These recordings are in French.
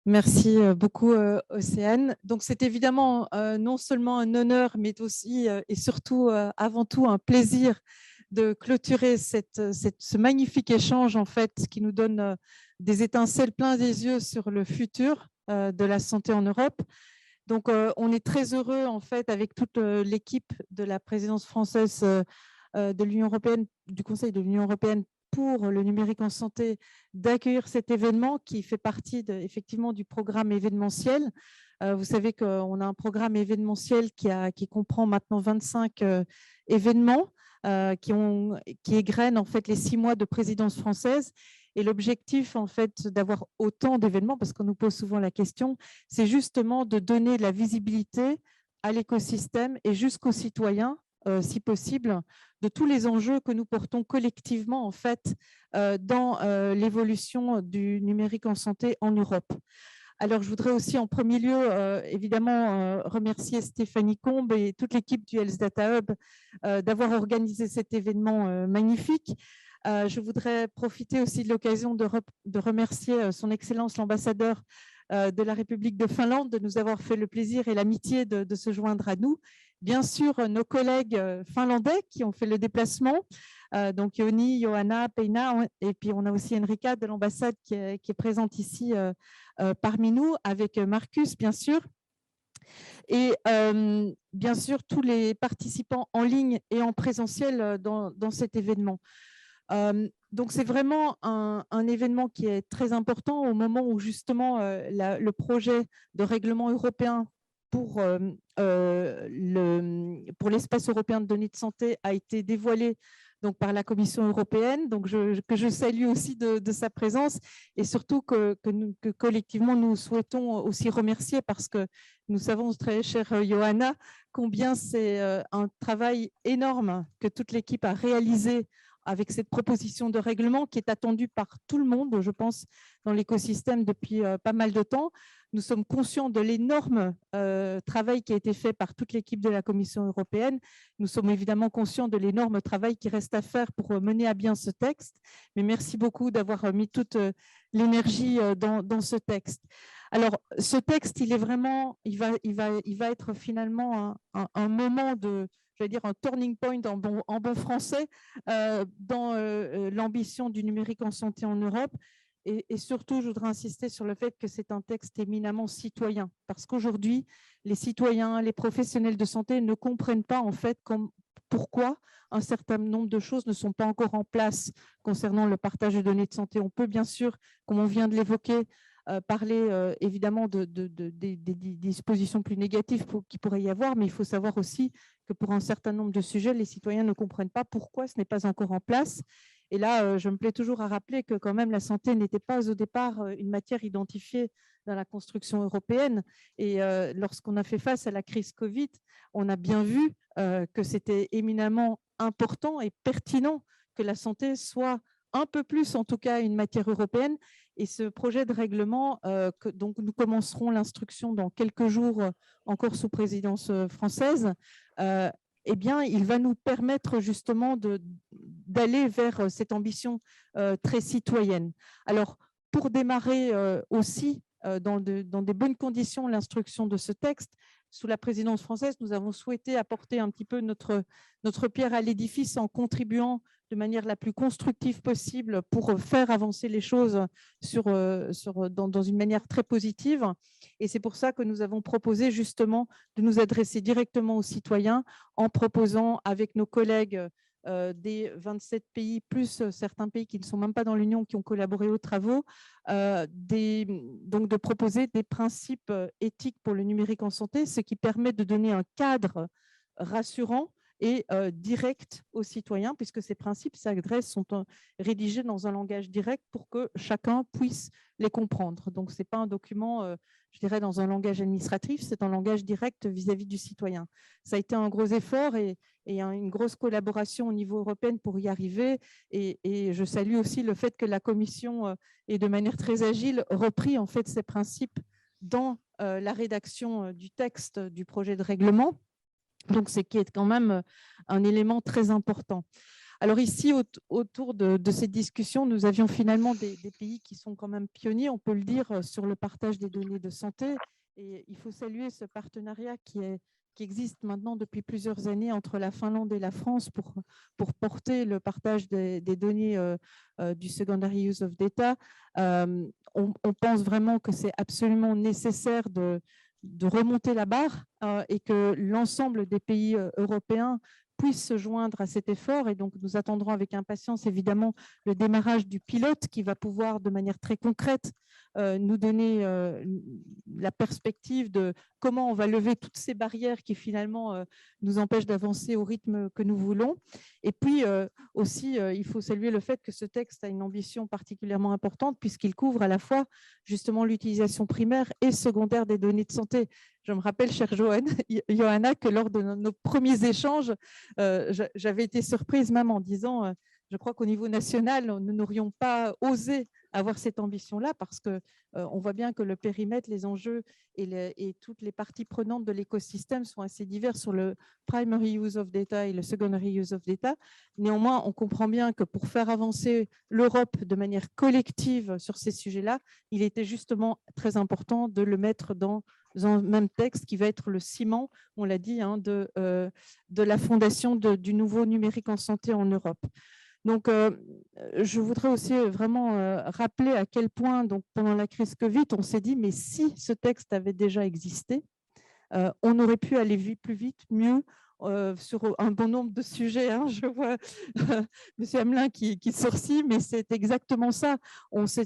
Merci beaucoup, Océane. Donc, c'est évidemment non seulement un honneur, mais aussi et surtout, avant tout, un plaisir de clôturer ce magnifique échange, en fait, qui nous donne des étincelles plein des yeux sur le futur de la santé en Europe. Donc, on est très heureux, en fait, avec toute l'équipe de la présidence française de l'Union européenne, du Conseil de l'Union européenne pour le numérique en santé, d'accueillir cet événement qui fait partie effectivement du programme événementiel. Vous savez qu'on a un programme événementiel qui comprend maintenant 25 événements qui égrènent en fait les 6 mois de présidence française. Et l'objectif en fait d'avoir autant d'événements, parce qu'on nous pose souvent la question, c'est justement de donner de la visibilité à l'écosystème et jusqu'aux citoyens, si possible, de tous les enjeux que nous portons collectivement en fait dans l'évolution du numérique en santé en Europe. Alors, je voudrais aussi en premier lieu, évidemment, remercier Stéphanie Combe et toute l'équipe du Health Data Hub d'avoir organisé cet événement magnifique. Je voudrais profiter aussi de l'occasion de remercier son Excellence l'ambassadeur de la République de Finlande de nous avoir fait le plaisir et l'amitié de se joindre à nous. Bien sûr, nos collègues finlandais qui ont fait le déplacement, donc Yoni, Johanna, Peina, et puis on a aussi Enrica de l'ambassade qui est présente ici parmi nous, avec Marcus, bien sûr. Et bien sûr, tous les participants en ligne et en présentiel dans cet événement. Donc, c'est vraiment un événement qui est très important au moment où justement le projet de règlement européen pour l'espace européen de données de santé a été dévoilé donc, par la Commission européenne, donc que je salue aussi de sa présence et surtout que collectivement nous souhaitons aussi remercier parce que nous savons, très chère Johanna, combien c'est un travail énorme que toute l'équipe a réalisé avec cette proposition de règlement qui est attendue par tout le monde, je pense, dans l'écosystème depuis pas mal de temps. Nous sommes conscients de l'énorme travail qui a été fait par toute l'équipe de la Commission européenne. Nous sommes évidemment conscients de l'énorme travail qui reste à faire pour mener à bien ce texte. Mais merci beaucoup d'avoir mis toute l'énergie dans ce texte. Alors, ce texte, il va être finalement un moment de, je vais dire, un turning point en bon français dans l'ambition du numérique en santé en Europe. Et surtout, je voudrais insister sur le fait que c'est un texte éminemment citoyen, parce qu'aujourd'hui, les citoyens, les professionnels de santé ne comprennent pas en fait pourquoi un certain nombre de choses ne sont pas encore en place concernant le partage de données de santé. On peut bien sûr, comme on vient de l'évoquer, parler évidemment des dispositions plus négatives qu'il pourrait y avoir, mais il faut savoir aussi que pour un certain nombre de sujets, les citoyens ne comprennent pas pourquoi ce n'est pas encore en place. Et là, je me plais toujours à rappeler que quand même la santé n'était pas au départ une matière identifiée dans la construction européenne. Et lorsqu'on a fait face à la crise Covid, on a bien vu que c'était éminemment important et pertinent que la santé soit un peu plus, en tout cas, une matière européenne. Et ce projet de règlement, donc nous commencerons l'instruction dans quelques jours, encore sous présidence française, eh bien, il va nous permettre justement d'aller vers cette ambition très citoyenne. Alors, pour démarrer aussi dans des bonnes conditions l'instruction de ce texte, sous la présidence française, nous avons souhaité apporter un petit peu notre pierre à l'édifice en contribuant de manière la plus constructive possible pour faire avancer les choses dans une manière très positive. Et c'est pour ça que nous avons proposé justement de nous adresser directement aux citoyens en proposant avec nos collègues des 27 pays, plus certains pays qui ne sont même pas dans l'Union, qui ont collaboré aux travaux, donc de proposer des principes éthiques pour le numérique en santé, ce qui permet de donner un cadre rassurant et direct aux citoyens, puisque ces principes sont rédigés dans un langage direct pour que chacun puisse les comprendre. Donc, ce n'est pas un document, je dirais, dans un langage administratif, c'est un langage direct vis-à-vis du citoyen. Ça a été un gros effort et une grosse collaboration au niveau européen pour y arriver. Et je salue aussi le fait que la Commission ait de manière très agile repris en fait ces principes dans la rédaction du texte du projet de règlement. Donc, c'est qui est quand même un élément très important. Alors ici, autour de cette discussion, nous avions finalement des pays qui sont quand même pionniers, on peut le dire, sur le partage des données de santé. Et il faut saluer ce partenariat qui existe maintenant depuis plusieurs années entre la Finlande et la France pour porter le partage des données du secondary use of data. On pense vraiment que c'est absolument nécessaire de remonter la barre et que l'ensemble des pays européens puissent se joindre à cet effort. Et donc, nous attendrons avec impatience, évidemment, le démarrage du pilote qui va pouvoir, de manière très concrète, nous donner la perspective de comment on va lever toutes ces barrières qui, finalement, nous empêchent d'avancer au rythme que nous voulons. Et puis, aussi, il faut saluer le fait que ce texte a une ambition particulièrement importante puisqu'il couvre à la fois, justement, l'utilisation primaire et secondaire des données de santé. Je me rappelle, chère Johanna, que lors de nos premiers échanges, j'avais été surprise même en disant, je crois qu'au niveau national, nous n'aurions pas osé avoir cette ambition-là parce qu'on voit bien que le périmètre, les enjeux et toutes les parties prenantes de l'écosystème sont assez divers sur le primary use of data et le secondary use of data. Néanmoins, on comprend bien que pour faire avancer l'Europe de manière collective sur ces sujets-là, il était justement très important de le mettre dans un même texte qui va être le ciment, on l'a dit, de la fondation du nouveau numérique en santé en Europe. Donc, je voudrais aussi vraiment rappeler à quel point, donc, pendant la crise Covid, on s'est dit, mais si ce texte avait déjà existé, on aurait pu aller plus vite, mieux, sur un bon nombre de sujets. Je vois M. Hamelin qui sourcille, mais c'est exactement ça. On s'est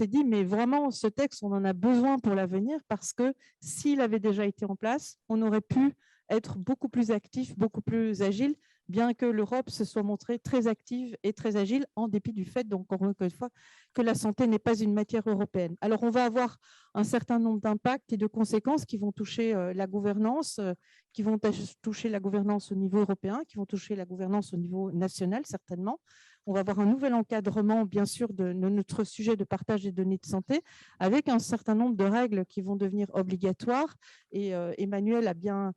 dit, mais vraiment, ce texte, on en a besoin pour l'avenir parce que s'il avait déjà été en place, on aurait pu être beaucoup plus actif, beaucoup plus agile, bien que l'Europe se soit montrée très active et très agile, en dépit du fait, donc encore une fois, que la santé n'est pas une matière européenne. Alors, on va avoir un certain nombre d'impacts et de conséquences qui vont toucher la gouvernance, qui vont toucher la gouvernance au niveau européen, qui vont toucher la gouvernance au niveau national, certainement. On va avoir un nouvel encadrement, bien sûr, de notre sujet de partage des données de santé, avec un certain nombre de règles qui vont devenir obligatoires. Et Emmanuel a bien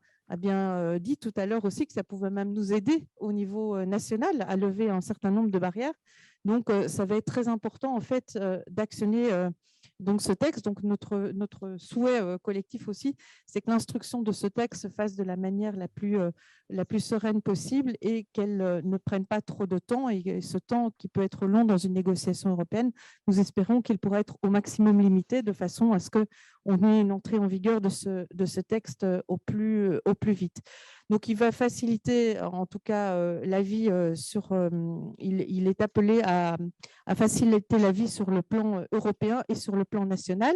dit tout à l'heure aussi que ça pouvait même nous aider au niveau national à lever un certain nombre de barrières. Donc, ça va être très important en fait d'actionner donc ce texte. Donc, notre souhait collectif aussi, c'est que l'instruction de ce texte se fasse de la manière la plus sereine possible et qu'elle ne prenne pas trop de temps. Et ce temps qui peut être long dans une négociation européenne, nous espérons qu'il pourra être au maximum limité de façon à ce qu'on ait une entrée en vigueur de ce texte au plus vite. Donc, il va faciliter, en tout cas, la vie il est appelé à faciliter la vie sur le plan européen et sur le plan national.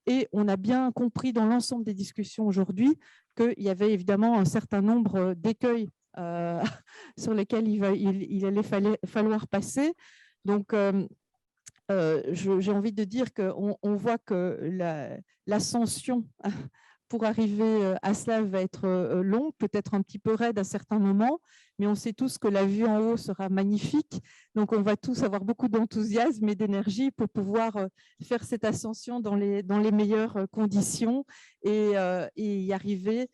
Et on a bien compris dans l'ensemble des discussions aujourd'hui qu'il y avait évidemment un certain nombre d'écueils sur lesquels il allait falloir passer. Donc, j'ai envie de dire qu'on voit que l'ascension pour arriver à cela va être longue, peut-être un petit peu raide à certains moments, mais on sait tous que la vue en haut sera magnifique. Donc, on va tous avoir beaucoup d'enthousiasme et d'énergie pour pouvoir faire cette ascension dans les meilleures conditions et y arriver.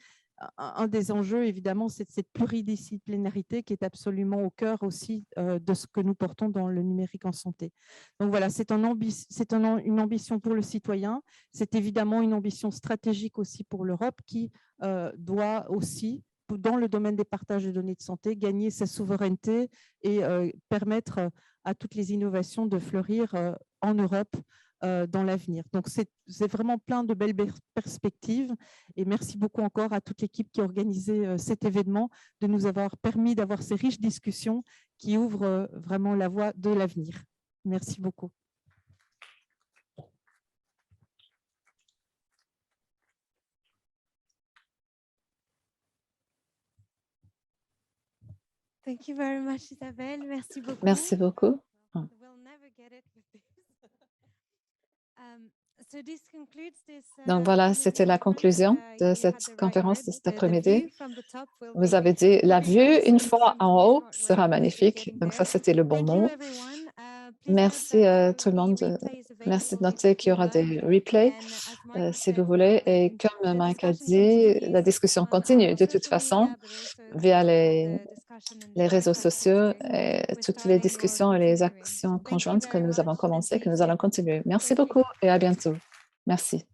Un des enjeux, évidemment, c'est cette pluridisciplinarité qui est absolument au cœur aussi de ce que nous portons dans le numérique en santé. Donc voilà, c'est une ambition pour le citoyen, c'est évidemment une ambition stratégique aussi pour l'Europe qui doit aussi, dans le domaine des partages de données de santé, gagner sa souveraineté et permettre à toutes les innovations de fleurir en Europe dans l'avenir. Donc, c'est vraiment plein de belles perspectives et merci beaucoup encore à toute l'équipe qui a organisé cet événement de nous avoir permis d'avoir ces riches discussions qui ouvrent vraiment la voie de l'avenir. Merci beaucoup. Thank you very much, Isabelle. Merci beaucoup. Merci beaucoup. Donc voilà, c'était la conclusion de cette conférence de cet après-midi. Vous avez dit, la vue, une fois en haut, sera magnifique. Donc ça, c'était le bon mot. Merci à tout le monde. Merci de noter qu'il y aura des replays, si vous voulez. Et comme Mike a dit, la discussion continue de toute façon via les les réseaux sociaux et toutes les discussions et les actions conjointes que nous avons commencées, que nous allons continuer. Merci beaucoup et à bientôt. Merci.